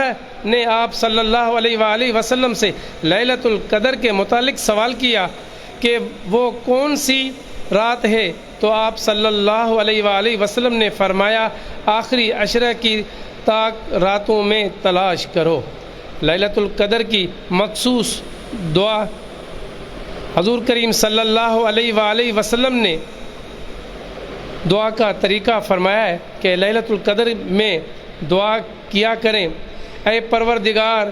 نے آپ صلی اللہ علیہ وآلہ وسلم سے لیلۃ القدر کے متعلق سوال کیا کہ وہ کون سی رات ہے، تو آپ صلی اللہ علیہ وآلہ وسلم نے فرمایا آخری عشرہ کی طاق راتوں میں تلاش کرو. لیلۃ القدر کی مخصوص دعا حضور کریم صلی اللہ علیہ وآلہ وسلم نے دعا کا طریقہ فرمایا ہے کہ لیلۃ القدر میں دعا کیا کریں، اے پروردگار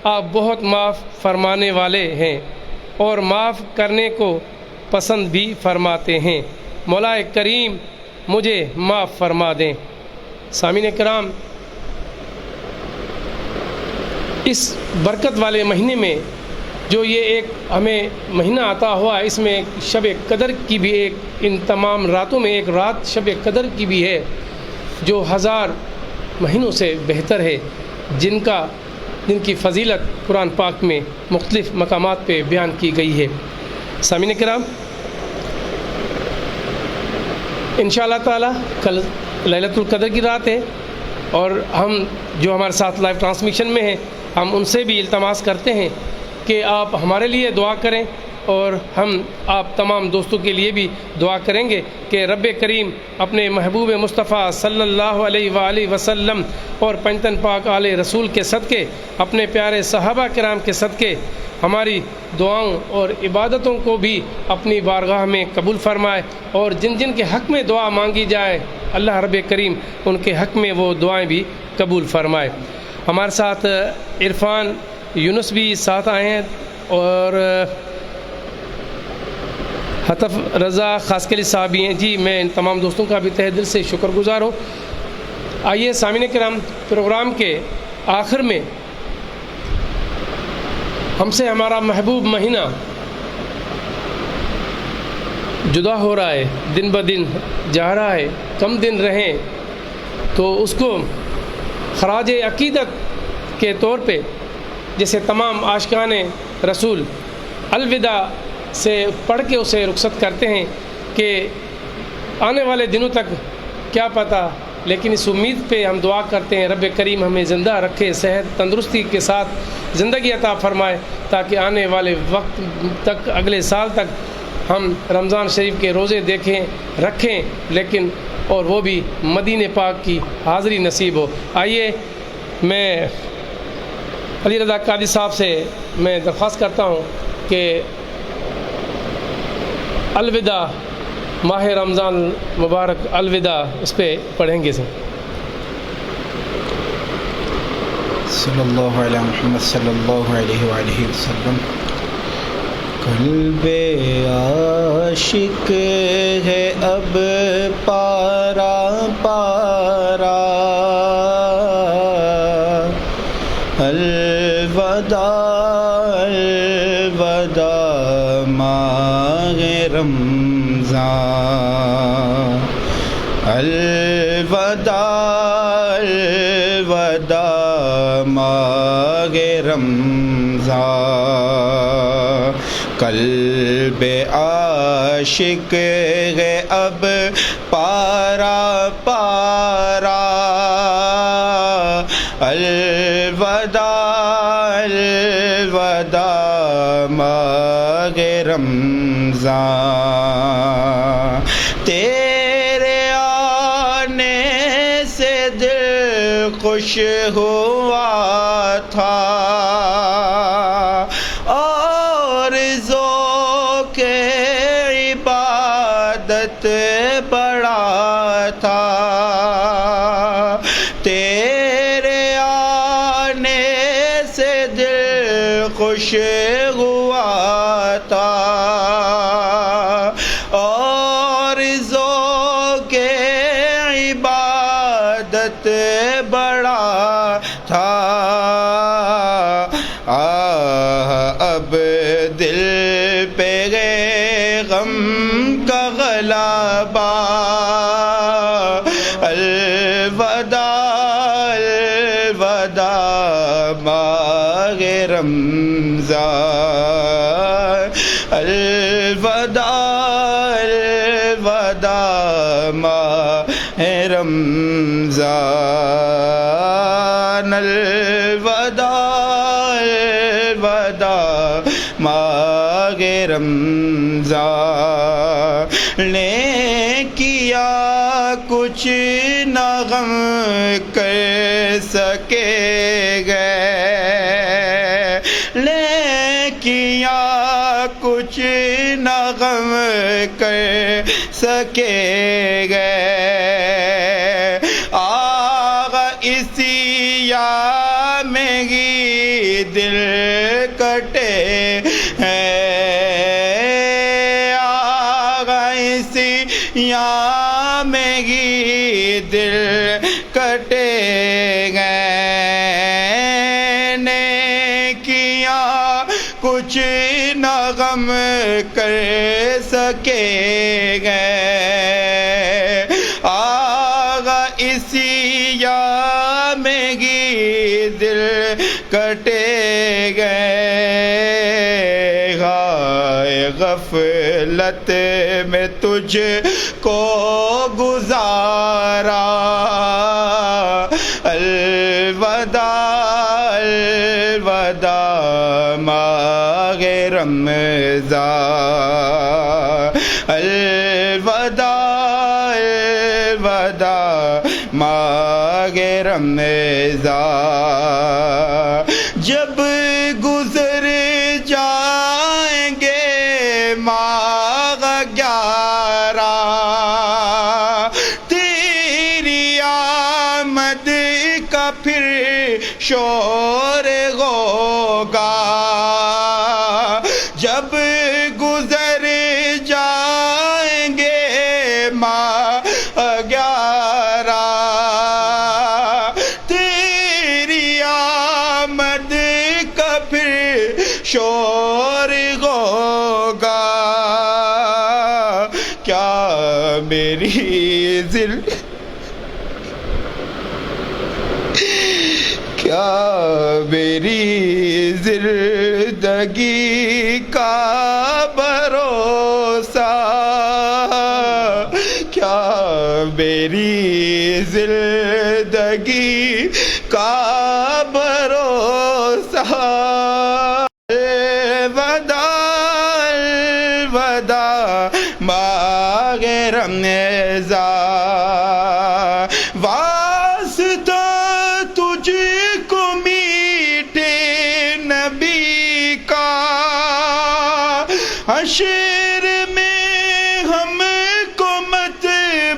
آپ بہت معاف فرمانے والے ہیں اور معاف کرنے کو پسند بھی فرماتے ہیں، مولا کریم مجھے معاف فرما دیں. سامعین کرام، اس برکت والے مہینے میں جو یہ ایک ہمیں مہینہ عطا ہوا، اس میں شب قدر کی بھی ایک، ان تمام راتوں میں ایک رات شب قدر کی بھی ہے جو 1000 مہینوں سے بہتر ہے، جن کی فضیلت قرآن پاک میں مختلف مقامات پہ بیان کی گئی ہے. سامعین کرام، انشاءاللہ تعالی کل لیلۃ القدر کی رات ہے اور ہم جو ہمارے ساتھ لائیو ٹرانسمیشن میں ہیں ہم ان سے بھی التماس کرتے ہیں کہ آپ ہمارے لیے دعا کریں اور ہم آپ تمام دوستوں کے لیے بھی دعا کریں گے کہ رب کریم اپنے محبوب مصطفیٰ صلی اللہ علیہ وآلہ وسلم اور پنجتن پاک آل رسول کے صدقے، اپنے پیارے صحابہ کرام کے صدقے ہماری دعاؤں اور عبادتوں کو بھی اپنی بارگاہ میں قبول فرمائے، اور جن جن کے حق میں دعا مانگی جائے اللہ رب کریم ان کے حق میں وہ دعائیں بھی قبول فرمائے. ہمارے ساتھ عرفان یونس بھی ساتھ آئے ہیں اور حتف رضا خاسکلی صاحب بھی ہیں. جی میں ان تمام دوستوں کا بھی تہ دل سے شکر گزار ہوں. آئیے سامعین کرام، پروگرام کے آخر میں ہم سے ہمارا محبوب مہینہ جدا ہو رہا ہے، دن بدن جا رہا ہے، کم دن رہیں تو اس کو خراج عقیدت کے طور پہ جیسے تمام عاشقان رسول الوداع سے پڑھ کے اسے رخصت کرتے ہیں کہ آنے والے دنوں تک کیا پتہ، لیکن اس امید پہ ہم دعا کرتے ہیں رب کریم ہمیں زندہ رکھے، صحت تندرستی کے ساتھ زندگی عطا فرمائے تاکہ آنے والے وقت تک اگلے سال تک ہم رمضان شریف کے روزے دیکھیں رکھیں، لیکن اور وہ بھی مدینہ پاک کی حاضری نصیب ہو۔ آئیے میں علی رضا قادری صاحب سے میں درخواست کرتا ہوں کہ الوداع ماہ رمضان مبارک الوداع اس پہ پڑھیں گے سر۔ صلی اللہ علیہ محمد صلی اللہ علیہ وآلہ وسلم۔ قلب عاشق ہے اب پارا پارا، الوداع الوداع ماہ رمضان، الوداع الوداع ماہ رمضان، قلب عاشق ہے اب پارا پارا، الوداع الوداع ماہ رمضان، تیرے آنے سے دل خوش ہوا تھا، اور ذوق عبادت بڑا تھا، تیرے آنے سے دل خوش ہوا تھا، اور ذوق عبادت بڑا تھا، اب دل پہ غم کا غلبہ، الوداع الوداع ماہ رمضان، الوداع الوداع ماہ رمضان، الوداع الوداع ماہ رمضان، نے کیا کچھ نہ غم کر سکے گئے، نے کیا کچھ نہ غم کر سکے گئے، آغا اسی یا میں ہی دل کٹے ہیں، آغا اسی یا میں ہی دل کٹے گئے، نے کیا کچھ نہ غم کر سکے گئے، آغا اسی یا میں ہی دل کٹے گئے، ہائے غفلت میں تجھ کو گزارا، الوداع الوداع ماہ رمضان، الوداع الوداع ماہ رمضان، جب گزر جائیں گے ماہ 11 تیری آمد کا پھر شور ہوگا، جب گزر جائیں گے ماہ 11 تیری آمد کا پھر شور ہوگا، کیا میری زندگی کا بھروسہ، کیا میری زندگی کا بھروسہ، الوداع الوداع ماہ رمضان، واسطہ تجھ کو میٹھے نبی کا، حشر میں ہم کو مت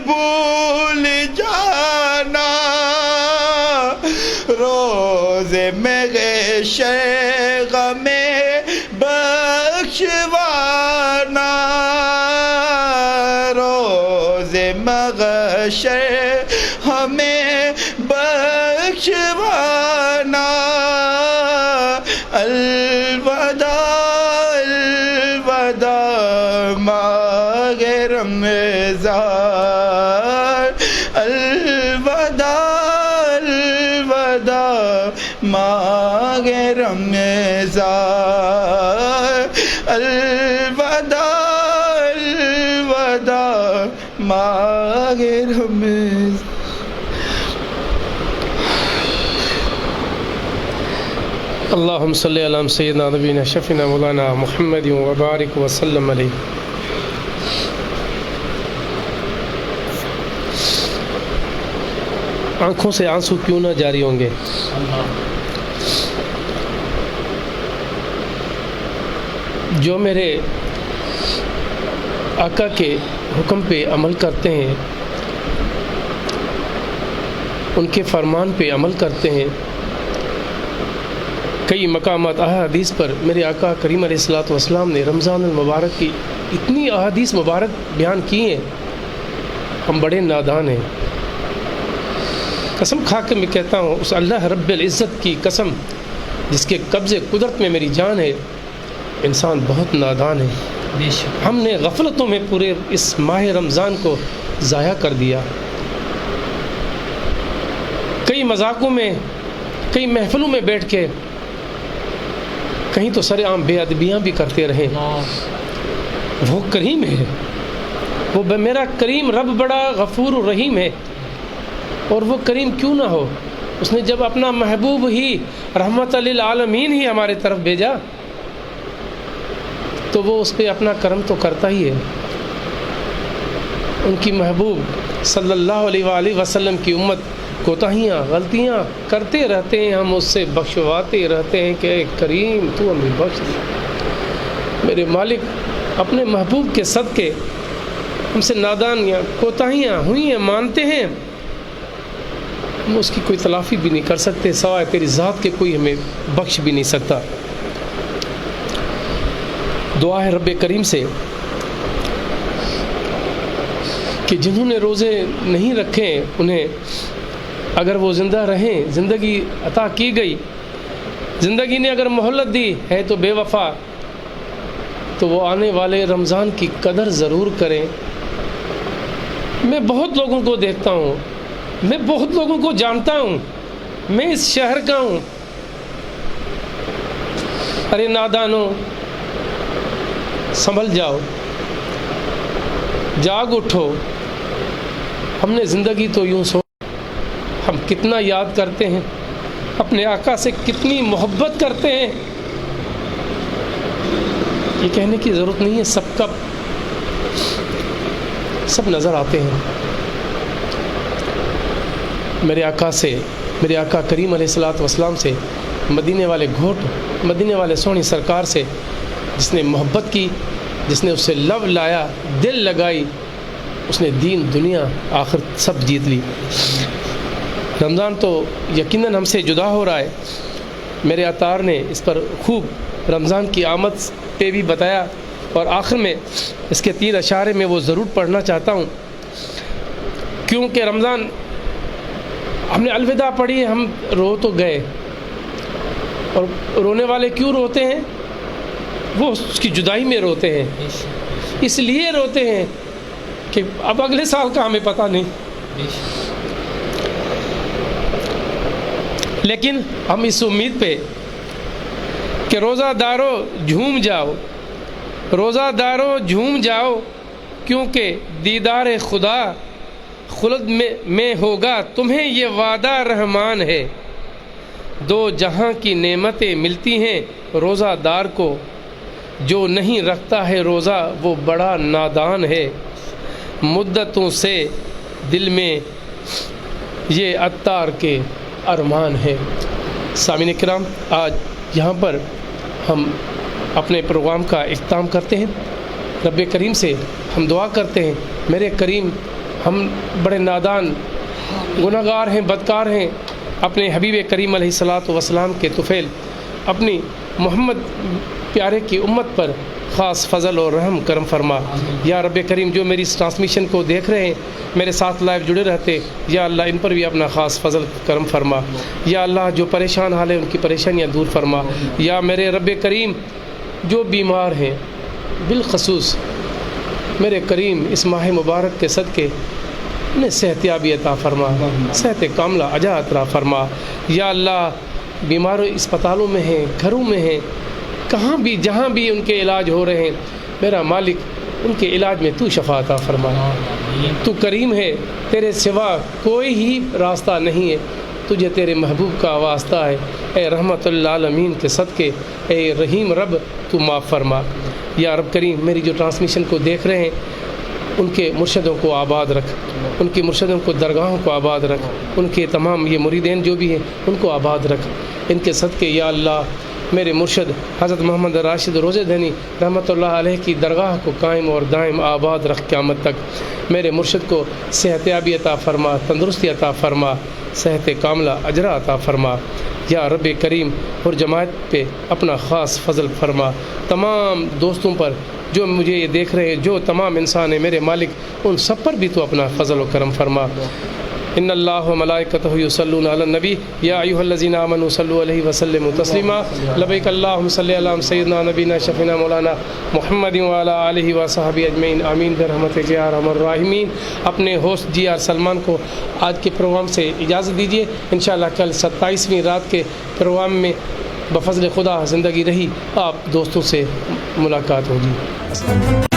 بھول جانا، روز محشر غم بخشوانا، روز محشر ہمیں بخشوانا، الوداع الوداع ماہ رمضان، الوداع الوداع ماہ رمضان، الوداع الوداع ماہ رمضان۔ اللہم صلی علی سیدنا نبینا شفینا مولانا محمد وبارک وسلم علیہ۔ آنکھوں سے آنسو کیوں نہ جاری ہوں گے؟ جو میرے آقا کے حکم پہ عمل کرتے ہیں، ان کے فرمان پہ عمل کرتے ہیں، کئی مقامات احادیث پر میرے آقا کریم علیہ الصلوۃ والسلام نے رمضان المبارک کی اتنی احادیث مبارک بیان کی ہیں، ہم بڑے نادان ہیں۔ قسم کھا کے میں کہتا ہوں، اس اللہ رب العزت کی قسم جس کے قبضے قدرت میں میری جان ہے، انسان بہت نادان ہے۔ ہم نے غفلتوں میں پورے اس ماہ رمضان کو ضائع کر دیا، کئی مذاقوں میں، کئی محفلوں میں بیٹھ کے کہیں تو سر عام بے ادبیاں بھی کرتے رہے۔ وہ کریم ہے، وہ میرا کریم رب بڑا غفور و رحیم ہے، اور وہ کریم کیوں نہ ہو؟ اس نے جب اپنا محبوب ہی رحمت للعالمین ہی ہمارے طرف بھیجا تو وہ اس پہ اپنا کرم تو کرتا ہی ہے۔ ان کی محبوب صلی اللہ علیہ وآلہ وسلم کی امت کوتاہیاں غلطیاں کرتے رہتے ہیں، ہم اس سے بخشواتے رہتے ہیں کہ اے کریم تو ہمیں بخش دے۔ میرے مالک اپنے محبوب کے صدقے ہم سے نادانیاں کوتاہیاں ہوئی ہیں مانتے ہیں، ہم اس کی کوئی تلافی بھی نہیں کر سکتے، سوائے تیری ذات کے کوئی ہمیں بخش بھی نہیں سکتا۔ دعا ہے رب کریم سے کہ جنہوں نے روزے نہیں رکھے انہیں اگر وہ زندہ رہیں، زندگی عطا کی گئی، زندگی نے اگر مہلت دی ہے تو بے وفا، تو وہ آنے والے رمضان کی قدر ضرور کریں۔ میں بہت لوگوں کو دیکھتا ہوں، میں بہت لوگوں کو جانتا ہوں، میں اس شہر کا ہوں۔ ارے نادانوں، سنبھل جاؤ، جاگ اٹھو۔ ہم نے زندگی تو یوں سو، ہم کتنا یاد کرتے ہیں، اپنے آقا سے کتنی محبت کرتے ہیں، یہ کہنے کی ضرورت نہیں ہے، سب کا سب نظر آتے ہیں۔ میرے آقا سے، میرے آقا کریم علیہ الصلوۃ والسلام سے، مدینے والے گھوٹ، مدینے والے سونی سرکار سے جس نے محبت کی، جس نے اس سے لو لایا، دل لگائی، اس نے دین دنیا آخر سب جیت لی۔ رمضان تو یقیناً ہم سے جدا ہو رہا ہے، میرے عطار نے اس پر خوب رمضان کی آمد پہ بھی بتایا، اور آخر میں اس کے 3 اشعارے میں وہ ضرور پڑھنا چاہتا ہوں، کیونکہ رمضان ہم نے الوداع پڑھی، ہم رو تو گئے، اور رونے والے کیوں روتے ہیں؟ وہ اس کی جدائی میں روتے ہیں، اس لیے روتے ہیں کہ اب اگلے سال کا ہمیں پتہ نہیں۔ لیکن ہم اس امید پہ کہ روزہ دارو جھوم جاؤ، روزہ دارو جھوم جاؤ، کیونکہ دیدار خدا خلد میں ہوگا تمہیں یہ وعدہ رحمان ہے۔ دو جہاں کی نعمتیں ملتی ہیں روزہ دار کو، جو نہیں رکھتا ہے روزہ وہ بڑا نادان ہے۔ مدتوں سے دل میں یہ عطار کے ارمان ہے۔ سامعین کرام، آج یہاں پر ہم اپنے پروگرام کا اختتام کرتے ہیں۔ رب کریم سے ہم دعا کرتے ہیں، میرے کریم ہم بڑے نادان گناہ گار ہیں، بدکار ہیں، اپنے حبیب کریم علیہ الصلاۃ والسلام کے طفیل اپنی محمد پیارے کی امت پر خاص فضل اور رحم کرم فرما۔ یا رب کریم جو میری اس ٹرانسمیشن کو دیکھ رہے ہیں، میرے ساتھ لائیو جڑے رہتے، یا اللہ ان پر بھی اپنا خاص فضل کرم فرما۔ یا اللہ جو پریشان حال ہے ان کی پریشانیاں دور فرما۔ یا میرے رب کریم جو بیمار ہیں بالخصوص میرے کریم اس ماہ مبارک کے صدقے انہیں صحت یابی عطا فرما، صحت کاملہ عطا عطا فرما۔ یا اللہ بیمار اسپتالوں میں ہیں، گھروں میں ہیں، کہاں بھی جہاں بھی ان کے علاج ہو رہے ہیں، میرا مالک ان کے علاج میں تو شفا عطا فرما۔ تو کریم ہے، تیرے سوا کوئی ہی راستہ نہیں ہے، تجھے تیرے محبوب کا واسطہ ہے۔ اے رحمت للعالمین کے صدقے اے رحیم رب تو معاف فرما۔ یا رب کریم میری جو ٹرانسمیشن کو دیکھ رہے ہیں ان کے مرشدوں کو آباد رکھ، ان کی مرشدوں کو درگاہوں کو آباد رکھ، ان کے تمام یہ مریدین جو بھی ہیں ان کو آباد رکھ، ان کے صدقے یا اللہ میرے مرشد حضرت محمد راشد روزہ دہنی رحمۃ اللہ علیہ کی درگاہ کو قائم اور دائم آباد رکھ قیامت تک۔ میرے مرشد کو صحت یابی عطا فرما، تندرستی عطا فرما، صحت کاملہ اجرا عطا فرما۔ یا رب کریم اور جماعت پہ اپنا خاص فضل فرما، تمام دوستوں پر جو مجھے یہ دیکھ رہے ہیں، جو تمام انسان ہیں میرے مالک ان سب پر بھی تو اپنا فضل و کرم فرما۔ ان اللہ و ملائکتہ یصلون علی النبی یا ایھا الذین آمنوا صلوا علیہ وسلموا تسلیما۔ لبیک اللہم صلی علی سیدنا نبینا شفیعنا مولانا محمد وعلی آلہ وصحبہ اجمعین، آمین برحمتک یا ارحم الراحمین۔ اپنے ہوسٹ جی آر سلمان کو آج کے پروگرام سے اجازت دیجیے، انشاءاللہ کل 27ویں رات کے پروگرام میں بفضل خدا زندگی رہی آپ دوستوں سے ملاقات ہوگی۔